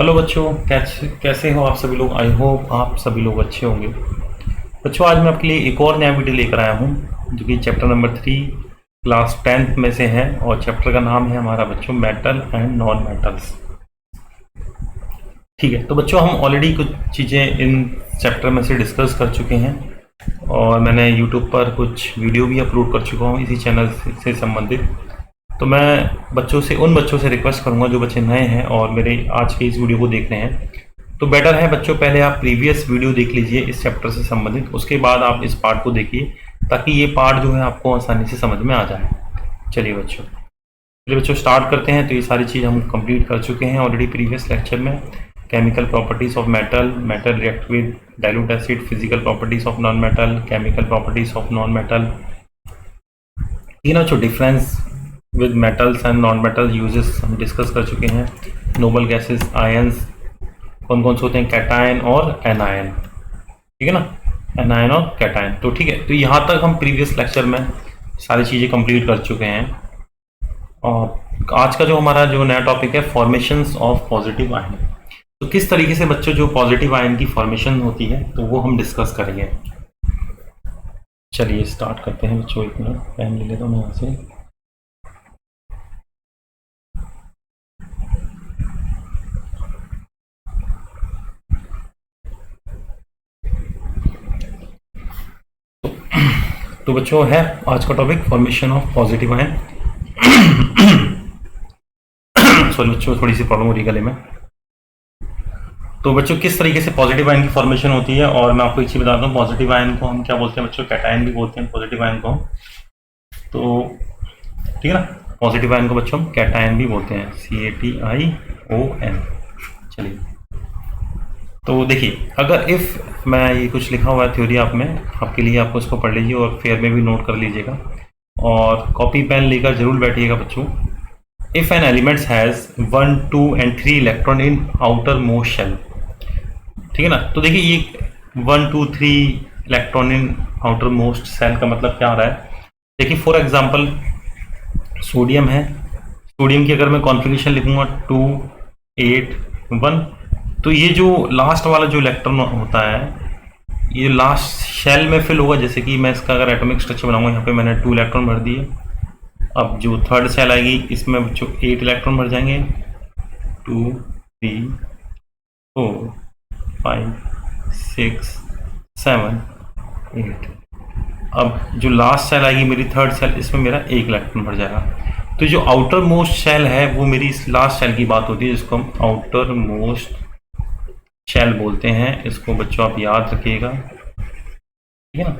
Hello बच्चों, कैसे हो आप सभी लोग। आई होप आप सभी लोग अच्छे होंगे। बच्चों, आज मैं आपके लिए एक और नया वीडियो लेकर आया हूँ जो कि चैप्टर नंबर 3 क्लास 10th में से है और चैप्टर का नाम है हमारा बच्चों मेटल एंड नॉन मेटल्स। ठीक है, तो बच्चों हम ऑलरेडी कुछ चीज़ें इन चैप्टर में से डिस्कस कर चुके हैं और मैंने यूट्यूब पर कुछ वीडियो भी अपलोड कर चुका हूँ इसी चैनल से संबंधित। तो मैं उन बच्चों से रिक्वेस्ट करूंगा जो बच्चे नए हैं और मेरे आज के इस वीडियो को देख रहे हैं, तो बेटर है बच्चों पहले आप प्रीवियस वीडियो देख लीजिए इस चैप्टर से संबंधित, उसके बाद आप इस पार्ट को देखिए ताकि ये पार्ट जो है आपको आसानी से समझ में आ जाए। चलिए बच्चों स्टार्ट करते हैं। तो ये सारी चीज़ हम कंप्लीट कर चुके हैं ऑलरेडी प्रीवियस लेक्चर में। Chemical properties of metal, metal react with dilute acid, physical properties of non metal, chemical properties of non metal, तीनों जो difference with metals and non metal uses हम डिस्कस कर चुके हैं। नोबल गैसेस, आयंस कौन कौन से होते हैं, कैटायन और एनायन, ठीक है ना, एनायन और कैटायन। तो ठीक है, तो यहाँ तक हम प्रीवियस लेक्चर में सारी चीज़ें कंप्लीट कर चुके हैं और आज का जो हमारा जो नया टॉपिक है फॉर्मेशंस ऑफ पॉजिटिव आयन। तो किस तरीके से बच्चों जो पॉजिटिव आयन की फॉर्मेशन होती है तो वो हम डिस्कस करेंगे। चलिए स्टार्ट करते हैं बच्चों। एक मिनट पेन ले लेता हूँ मैं यहाँ से। तो बच्चों है आज का topic formation of positive ion. Sorry बच्चों, थोड़ी सी प्रॉब्लम हो रही है गले में। तो बच्चों किस तरीके से पॉजिटिव आयन की फॉर्मेशन होती है, और मैं आपको एक चीज बताता हूँ, पॉजिटिव आयन को हम क्या बोलते हैं बच्चों, कैटायन भी बोलते हैं पॉजिटिव आयन को। तो ठीक है ना, पॉजिटिव आयन को बच्चों हम कैटायन भी बोलते हैं, CATION। चलिए तो देखिए, अगर इफ मैं ये कुछ लिखा हुआ है थ्योरी आप में आपके लिए, आपको इसको पढ़ लीजिए और फेयर में भी नोट कर लीजिएगा और कॉपी पेन लेकर जरूर बैठिएगा बच्चों। If an elements has 1, 2 and 3 electron in outer most shell, ठीक है ना। तो देखिए ये 1, 2, 3 electron in outer most shell का मतलब क्या आ रहा है। देखिए फॉर एग्जांपल सोडियम है, सोडियम की अगर मैं कॉन्फ़िगरेशन लिखूंगा 2, 8, 1, तो ये जो लास्ट वाला जो इलेक्ट्रॉन होता है ये लास्ट शेल में फिल होगा। जैसे कि मैं इसका अगर एटॉमिक स्ट्रक्चर बनाऊंगा, यहाँ पे मैंने 2 इलेक्ट्रॉन भर दिए। अब जो थर्ड शेल आएगी इसमें जो 8 इलेक्ट्रॉन भर जाएंगे, 2, 3, 4, 5, 6, 7, 8। अब जो लास्ट सेल आएगी मेरी थर्ड सेल, इसमें मेरा 1 इलेक्ट्रॉन भर जाएगा। तो जो आउटर मोस्ट शेल है वो मेरी इस लास्ट शेल की बात होती है, जिसको हम आउटर मोस्ट शेल बोलते हैं। इसको बच्चों आप याद रखिएगा, ठीक है ना,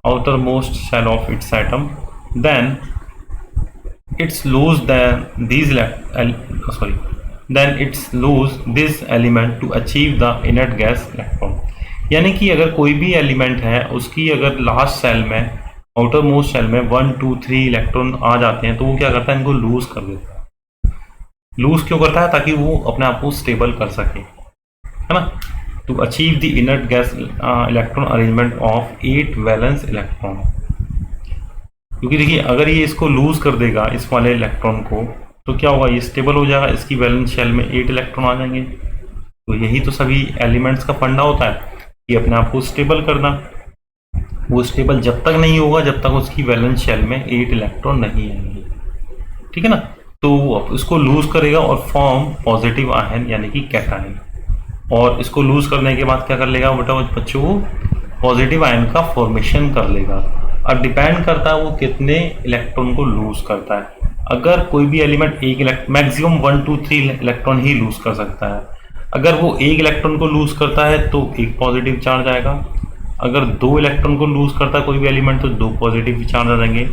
outer most shell of its atom, then it's lose then it's lose this element to achieve the inert gas electron। यानी कि अगर कोई भी एलिमेंट है उसकी अगर लास्ट सेल में आउटर मोस्ट सेल में 1, 2, 3 इलेक्ट्रॉन आ जाते हैं तो वो क्या करता है, इनको लूज कर देता है। लूज क्यों करता है, ताकि वो अपने आप को स्टेबल कर सके, है ना। To achieve the inert gas electron arrangement of 8 valence electron. क्योंकि देखिए अगर ये इसको लूज कर देगा इस वाले इलेक्ट्रॉन को तो क्या होगा, ये स्टेबल हो जाएगा, इसकी वैलेंस शेल में 8 इलेक्ट्रॉन आ जाएंगे। तो यही तो सभी एलिमेंट्स का फंडा होता है कि अपने आप को स्टेबल करना। वो स्टेबल जब तक नहीं होगा जब तक उसकी वैलेंस शेल में 8 इलेक्ट्रॉन नहीं आएंगे, ठीक है ना। तो इसको लूज करेगा और फॉर्म पॉजिटिव आयन यानी कि कैटायन। और इसको लूज करने के बाद क्या कर लेगा बेटा बच्चों, पॉजिटिव आयन का फॉर्मेशन कर लेगा। अब डिपेंड करता है वो कितने इलेक्ट्रॉन को लूज करता है। अगर कोई भी एलिमेंट मैक्सिमम 1, 2, 3 इलेक्ट्रॉन ही लूज कर सकता है। अगर वो 1 इलेक्ट्रॉन को लूज करता है तो 1 पॉजिटिव चार्ज आएगा। अगर 2 इलेक्ट्रॉन को लूज करता है कोई भी एलिमेंट तो 2 पॉजिटिव चार्ज आ जाएंगे।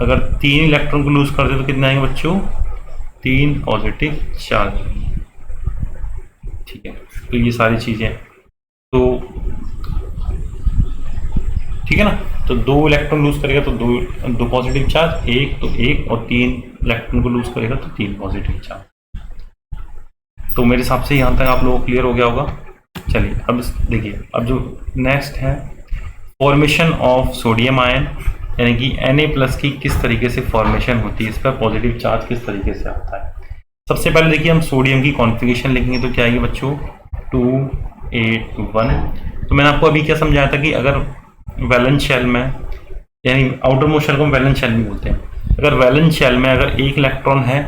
अगर 3 इलेक्ट्रॉन को लूज करते तो कितने आएंगे बच्चों, 3 पॉजिटिव चार्ज। ठीक है, तो ये सारी चीजें तो ठीक है ना। तो 2 इलेक्ट्रॉन लूज करेगा तो 2 पॉजिटिव चार्ज, 1 तो 1, और 3 इलेक्ट्रॉन को लूज करेगा तो 3 पॉजिटिव चार्ज। तो मेरे हिसाब से यहाँ तक आप लोगों को क्लियर हो गया होगा। चलिए अब देखिए, अब जो नेक्स्ट है फॉर्मेशन ऑफ सोडियम आयन, यानी कि Na+ की किस तरीके से फॉर्मेशन होती है, इस पर पॉजिटिव चार्ज किस तरीके से आता है। सबसे पहले देखिए हम सोडियम की कॉन्फ़िगरेशन लिखेंगे तो क्या आएगी बच्चों 281। तो मैंने आपको अभी क्या समझाया था कि अगर वैलेंस शेल में, यानी आउटर मोस्ट शेल को हम वैलेंस शेल भी बोलते हैं, अगर वैलेंस शेल में अगर एक इलेक्ट्रॉन है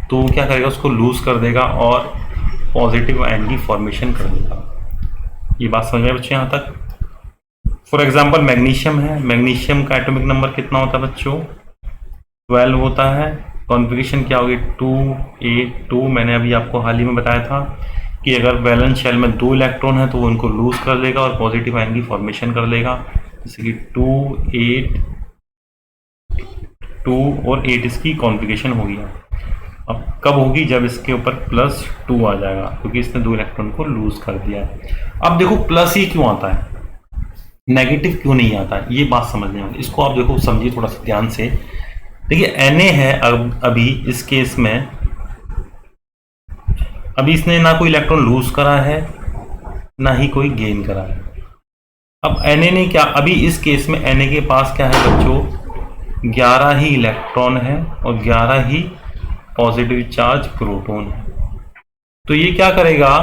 तो क्या करेगा, उसको लूज कर देगा और पॉजिटिव आयन की फॉर्मेशन कर देगा। ये बात समझ में बच्चों यहाँ तक। फॉर एग्जांपल मैग्नीशियम है, मैग्नीशियम का एटॉमिक नंबर कितना होता है बच्चों 12 होता है। कॉन्फ़िगरेशन क्या होगी 282। मैंने अभी आपको हाल ही में बताया था कि अगर वैलेंस शेल में 2 इलेक्ट्रॉन है तो वो उनको लूज कर देगा और पॉजिटिव आयन की फॉर्मेशन कर देगा। जैसे कि 2 और 8 इसकी कॉन्फ़िगरेशन होगी। अब कब होगी, जब इसके ऊपर +2 आ जाएगा, क्योंकि इसने 2 इलेक्ट्रॉन को लूज कर दिया है। अब देखो प्लस ही क्यों आता है, नेगेटिव क्यों नहीं आता है, ये बात समझने वाली। इसको आप देखो समझिए थोड़ा सा ध्यान से। देखिए Na है, अब अभी इस केस में अभी इसने ना कोई इलेक्ट्रॉन लूज करा है ना ही कोई गेन करा है। अब Na ने क्या, अभी इस केस में Na के पास क्या है बच्चों 11 ही इलेक्ट्रॉन है और 11 ही पॉजिटिव चार्ज प्रोटॉन है। तो ये क्या करेगा,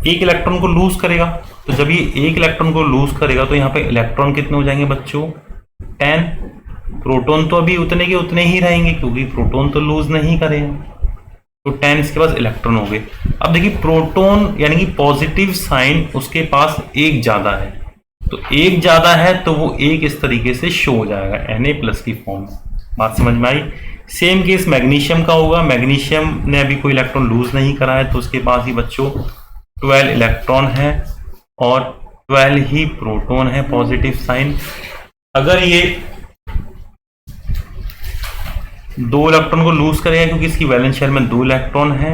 एक इलेक्ट्रॉन को लूज करेगा। तो जब ये एक इलेक्ट्रॉन को लूज करेगा तो यहाँ पे इलेक्ट्रॉन कितने हो जाएंगे बच्चों 10। प्रोटॉन तो अभी उतने के उतने ही रहेंगे क्योंकि प्रोटॉन तो लूज नहीं करेगा। तो 10 इसके पास इलेक्ट्रॉन हो गए। अब देखिए प्रोटॉन यानी कि पॉजिटिव साइन उसके पास एक ज्यादा है, तो एक ज्यादा है तो वो एक इस तरीके से शो हो जाएगा Na+ की फॉर्म में। बात समझ में आई। सेम केस मैग्नीशियम का होगा। मैग्नीशियम ने अभी कोई इलेक्ट्रॉन लूज नहीं करा है तो उसके पास ही बच्चों 12 इलेक्ट्रॉन है और 12 ही प्रोटॉन है पॉजिटिव साइन। अगर ये 2 इलेक्ट्रॉन को लूज करेगा क्योंकि इसकी वैलेंस शेल में 2 इलेक्ट्रॉन है,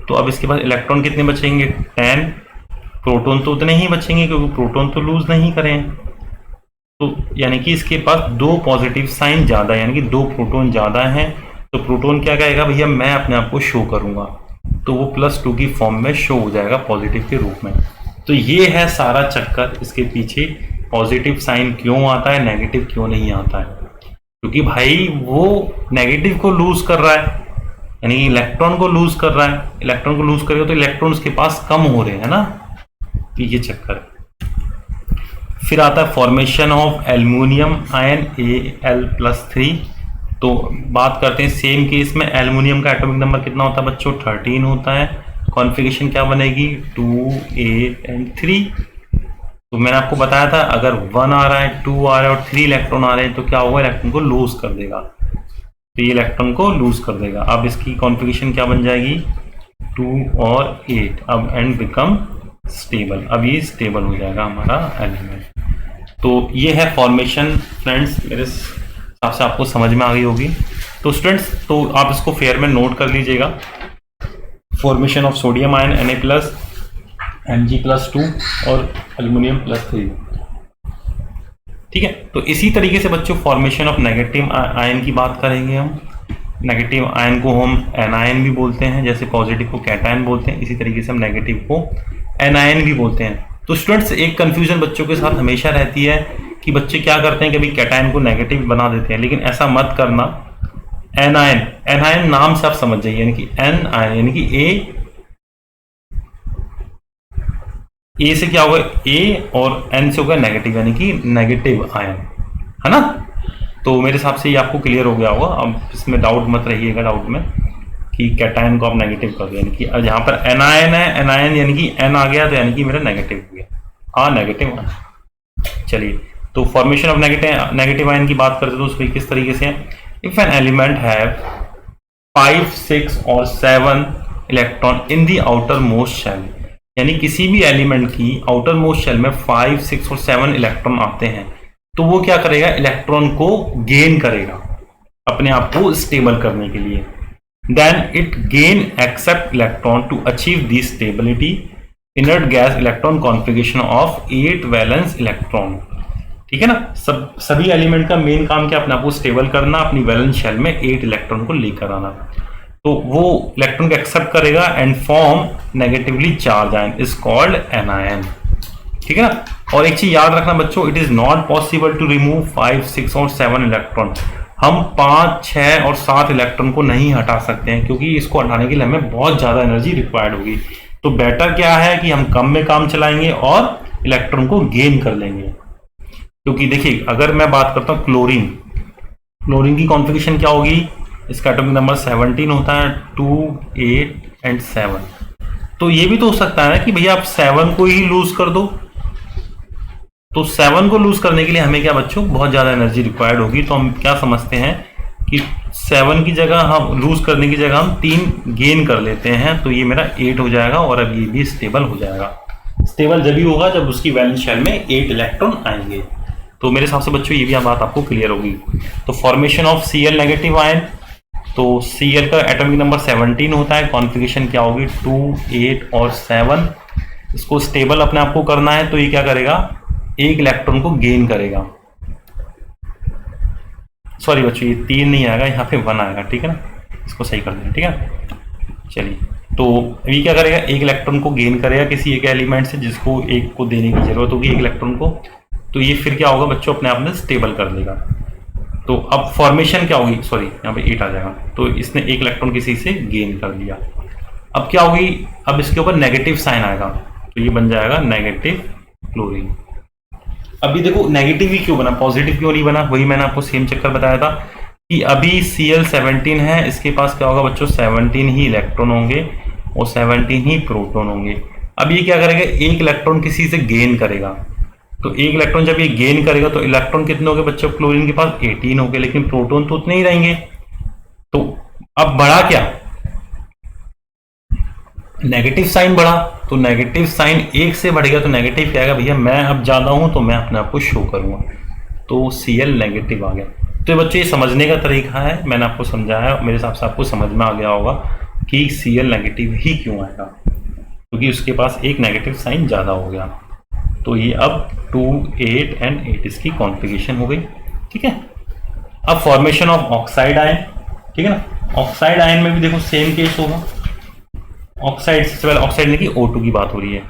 तो अब इसके पास इलेक्ट्रॉन कितने बचेंगे 10। प्रोटॉन तो उतने ही बचेंगे क्योंकि प्रोटॉन तो लूज नहीं करें। तो यानी कि इसके पास 2 पॉजिटिव साइन ज्यादा है, यानी कि 2 प्रोटॉन ज्यादा हैं। तो प्रोटॉन क्या कहेगा, भैया मैं अपने आप को शो करूंगा, तो वो +2 की फॉर्म में शो हो जाएगा पॉजिटिव के रूप में। तो ये है सारा चक्कर इसके पीछे, पॉजिटिव साइन क्यों आता है नेगेटिव क्यों नहीं आता है। क्योंकि भाई वो नेगेटिव को लूज कर रहा है, यानी कि इलेक्ट्रॉन को लूज कर रहा है। इलेक्ट्रॉन को लूज करेगा तो इलेक्ट्रॉन उसके पास कम हो रहे हैं ना, तो ये चक्कर है। फिर आता है formation of aluminium ion Al+3। तो बात करते हैं सेम केस में एल्युमिनियम का एटॉमिक नंबर कितना होता है बच्चों 13 होता है। कॉन्फ़िगरेशन क्या बनेगी 2, 8 और 3। तो मैंने आपको बताया था अगर 1 आ रहा है 2 आ रहा है और 3 इलेक्ट्रॉन आ रहे हैं तो क्या होगा, इलेक्ट्रॉन को लूज कर देगा। तो ये इलेक्ट्रॉन को लूज कर देगा। अब इसकी कॉन्फ़िगरेशन क्या बन जाएगी 2 और 8। अब एंड बिकम स्टेबल, अब ये स्टेबल हो जाएगा हमारा एलिमेंट। तो ये है फॉर्मेशन फ्रेंड्स, मेरे हिसाब से आपको समझ में आ गई होगी। तो स्टूडेंट्स तो आप इसको फेयर में नोट कर लीजिएगा, formation of sodium ion Na+, Mg+2 और एल्युमिनियम +3। ठीक है, तो इसी तरीके से बच्चों फॉर्मेशन ऑफ नेगेटिव आयन की बात करेंगे हम। नेगेटिव आयन को हम एनायन भी बोलते हैं, जैसे पॉजिटिव को कैटायन बोलते हैं, इसी तरीके से हम नेगेटिव को एनायन भी बोलते हैं। तो स्टूडेंट्स एक कंफ्यूजन बच्चों के साथ हमेशा रहती है कि बच्चे क्या करते हैं, कभी कैटायन को नेगेटिव बना देते हैं, लेकिन ऐसा मत करना। एनायन, एनायन नाम से आप समझ जाइए, यानी कि एन आयन यानी कि ए से क्या होगा ए और एन से होगा नेगेटिव, यानी कि नेगेटिव आयन, है ना। तो मेरे हिसाब से ये आपको क्लियर हो गया होगा। अब इसमें डाउट मत रहिएगा डाउट में कि कैटायन को आप नेगेटिव कर दो, यानी कि जहाँ पर एनायन है, एनायन यानी कि एन आ गया तो यानी कि मेरा नेगेटिव हो गया, नेगेटिव आयन। चलिए, तो फॉर्मेशन ऑफ नेगेटिव आयन की बात करते तो उसमें किस तरीके से, इफ एन एलिमेंट हैव 5, 6 और 7 electron in the outer most shell, यानी किसी भी एलिमेंट की आउटर मोस्ट शेल में 5, 6 और 7 इलेक्ट्रॉन आते हैं, तो वो क्या करेगा, इलेक्ट्रॉन को गेन करेगा अपने आप को स्टेबल करने के लिए। Then it gain accept electron to achieve the stability inert gas electron configuration of 8 valence electron. ठीक है ना, सभी एलिमेंट का मेन काम क्या, अपने आप को स्टेबल करना, अपनी वैलेंस शेल में 8 इलेक्ट्रॉन को लेकर आना। तो वो इलेक्ट्रॉन को एक्सेप्ट करेगा and form negatively charge ion is called anion. ठीक है ना। और एक चीज याद रखना बच्चों, it is not possible to remove 5, 6 और 7 इलेक्ट्रॉन। हम 5, 6 और 7 इलेक्ट्रॉन को नहीं हटा सकते हैं, क्योंकि इसको हटाने के लिए हमें बहुत ज़्यादा एनर्जी रिक्वायर्ड होगी। तो बेटर क्या है कि हम कम में काम चलाएंगे और इलेक्ट्रॉन को गेन कर लेंगे। क्योंकि देखिए, अगर मैं बात करता हूँ क्लोरीन की कॉन्फ़िगरेशन क्या होगी, इसका एटॉमिक नंबर 17 होता है, 2, 8 एंड 7। तो ये भी तो हो सकता है ना कि भैया आप 7 को ही लूज कर दो। तो 7 को लूज करने के लिए हमें क्या बच्चों, बहुत ज़्यादा एनर्जी रिक्वायर्ड होगी। तो हम क्या समझते हैं कि 7 की जगह हम लूज करने की जगह हम 3 गेन कर लेते हैं, तो ये मेरा 8 हो जाएगा और अब ये भी स्टेबल हो जाएगा। स्टेबल जब भी होगा जब उसकी वैलेंस शेल में 8 इलेक्ट्रॉन आएंगे। तो मेरे हिसाब से बच्चों ये भी बात आपको क्लियर होगी। तो formation of Cl negative ion, तो Cl का एटॉमिक नंबर 17 होता है, कॉन्फ़िगरेशन क्या होगी 2, 8 और 7। इसको स्टेबल अपने आप को करना है, तो ये क्या करेगा, एक इलेक्ट्रॉन को गेन करेगा। सॉरी बच्चों, ये 3 नहीं आएगा, यहाँ पे 1 आएगा, ठीक है ना, इसको सही कर देना, ठीक है। चलिए, तो ये क्या करेगा, एक इलेक्ट्रॉन को गेन करेगा किसी एक एलिमेंट से जिसको एक को देने की जरूरत होगी, एक इलेक्ट्रॉन को। तो ये फिर क्या होगा बच्चों, अपने आप में स्टेबल कर देगा। तो अब फॉर्मेशन क्या होगी, सॉरी यहाँ पे 8 आ जाएगा, तो इसने एक इलेक्ट्रॉन किसी से गेन कर लिया। अब क्या होगी, अब इसके ऊपर नेगेटिव साइन आएगा, तो ये बन जाएगा नेगेटिव क्लोरीन। अभी देखो नेगेटिव ही क्यों बना, पॉजिटिव क्यों नहीं बना, वही मैंने आपको सेम चक्कर बताया था कि अभी Cl17 है, इसके पास क्या होगा बच्चों, 17 ही इलेक्ट्रॉन होंगे और 17 ही प्रोटॉन होंगे। अब ये क्या करेगा, एक इलेक्ट्रॉन किसी से गेन करेगा। तो एक इलेक्ट्रॉन जब ये गेन करेगा तो इलेक्ट्रॉन कितने हो गए बच्चों, क्लोरीन के पास 18 हो गए, लेकिन प्रोटॉन तो उतने ही रहेंगे। तो अब बढ़ा क्या, नेगेटिव साइन बढ़ा। तो नेगेटिव साइन 1 से बढ़ गया, तो नेगेटिव क्या आएगा भैया, मैं अब ज्यादा हूं तो मैं अपने आप को शो करूंगा, तो Cl नेगेटिव आ गया। तो बच्चों ये समझने का तरीका है, मैंने आपको समझाया, मेरे हिसाब से आपको समझ में आ गया होगा कि Cl नेगेटिव ही क्यों आएगा, क्योंकि उसके पास एक नेगेटिव साइन ज्यादा हो गया। तो ये अब 2, 8 एंड 8 इसकी कॉन्फ़िगरेशन हो गई, ठीक है। अब फॉर्मेशन ऑफ ऑक्साइड आयन, ठीक है ना। ऑक्साइड आयन में भी देखो सेम केस होगा। ऑक्साइड सबसे पहले ऑक्साइड नहीं की O2 की बात हो रही है,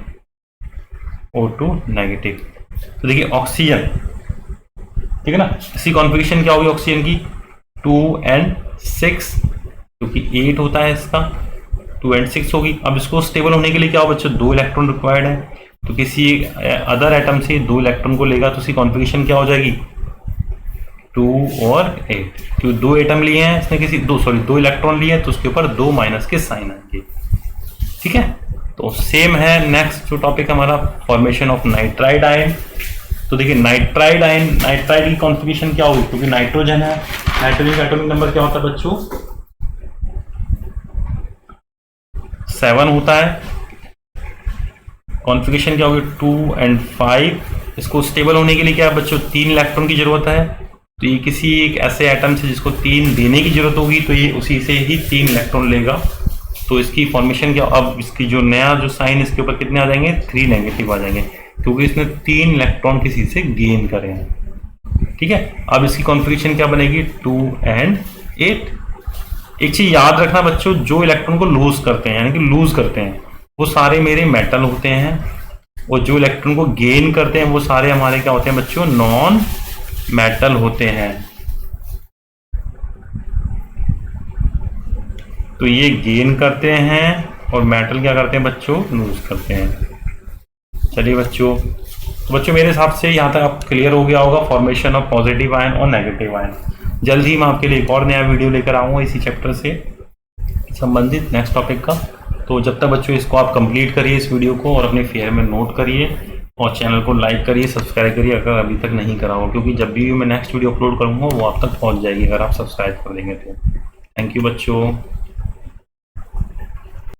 O2 नेगेटिव। तो देखिए ऑक्सीजन, ठीक है ना, इसकी कॉन्फ़िगरेशन क्या होगी ऑक्सीजन की, 2 एंड 6, क्योंकि 8 होता है इसका, 2 एंड 6 होगी। अब इसको स्टेबल होने के लिए क्या हो बच्चों, 2 इलेक्ट्रॉन रिक्वायर्ड है, तो किसी अदर एटम से 2 इलेक्ट्रॉन को लेगा, तो उसकी कॉन्फ़िगरेशन क्या हो जाएगी, 2 और 8। क्योंकि 2 एटम लिए हैं इसने, किसी 2 इलेक्ट्रॉन लिए हैं, तो उसके ऊपर 2 माइनस के साइन आएंगे, ठीक है। तो सेम है नेक्स्ट जो टॉपिक हमारा, फॉर्मेशन ऑफ नाइट्राइड आयन। तो देखिए नाइट्राइड आयन, नाइट्राइड की कॉन्फ़िगरेशन क्या होगी, क्योंकि नाइट्रोजन है, नाइट्रोजन का एटॉमिक नंबर क्या होता है बच्चों, 7 होता है। कॉन्फ़िगरेशन क्या होगी 2 एंड 5। इसको स्टेबल होने के लिए क्या है बच्चों, 3 इलेक्ट्रॉन की जरूरत है। तो ये किसी एक ऐसे एटम से जिसको 3 देने की जरूरत होगी, तो ये उसी से ही 3 इलेक्ट्रॉन लेगा। तो इसकी फॉर्मेशन क्या, अब इसकी जो नया जो साइन इसके ऊपर कितने आ जाएंगे, 3 नेगेटिव आ जाएंगे, क्योंकि इसने 3 इलेक्ट्रॉन किसी से गेन करे हैं, ठीक है। अब इसकी कॉन्फ़िगरेशन क्या बनेगी, 2 एंड 8। एक चीज याद रखना बच्चों, जो इलेक्ट्रॉन को लूज करते हैं यानी कि लूज करते हैं वो सारे मेरे मेटल होते हैं, और जो इलेक्ट्रॉन को गेन करते हैं वो सारे हमारे क्या होते हैं बच्चों, नॉन मेटल होते हैं। तो ये गेन करते हैं और मेटल क्या करते हैं बच्चों, लूज करते हैं। चलिए बच्चों, तो बच्चों मेरे हिसाब से यहाँ तक आप क्लियर हो गया होगा फॉर्मेशन ऑफ पॉजिटिव आयन और नेगेटिव आयन। जल्द ही मैं आपके लिए एक और नया वीडियो लेकर आऊँगा इसी चैप्टर से संबंधित नेक्स्ट टॉपिक का। तो जब तक बच्चों इसको आप कंप्लीट करिए इस वीडियो को, और अपने फेयर में नोट करिए, और चैनल को लाइक करिए, सब्सक्राइब करिए अगर अभी तक नहीं करा हो, क्योंकि जब भी मैं नेक्स्ट वीडियो अपलोड करूँगा वो आप तक पहुँच जाएगी अगर आप सब्सक्राइब कर देंगे तो। थैंक यू बच्चों।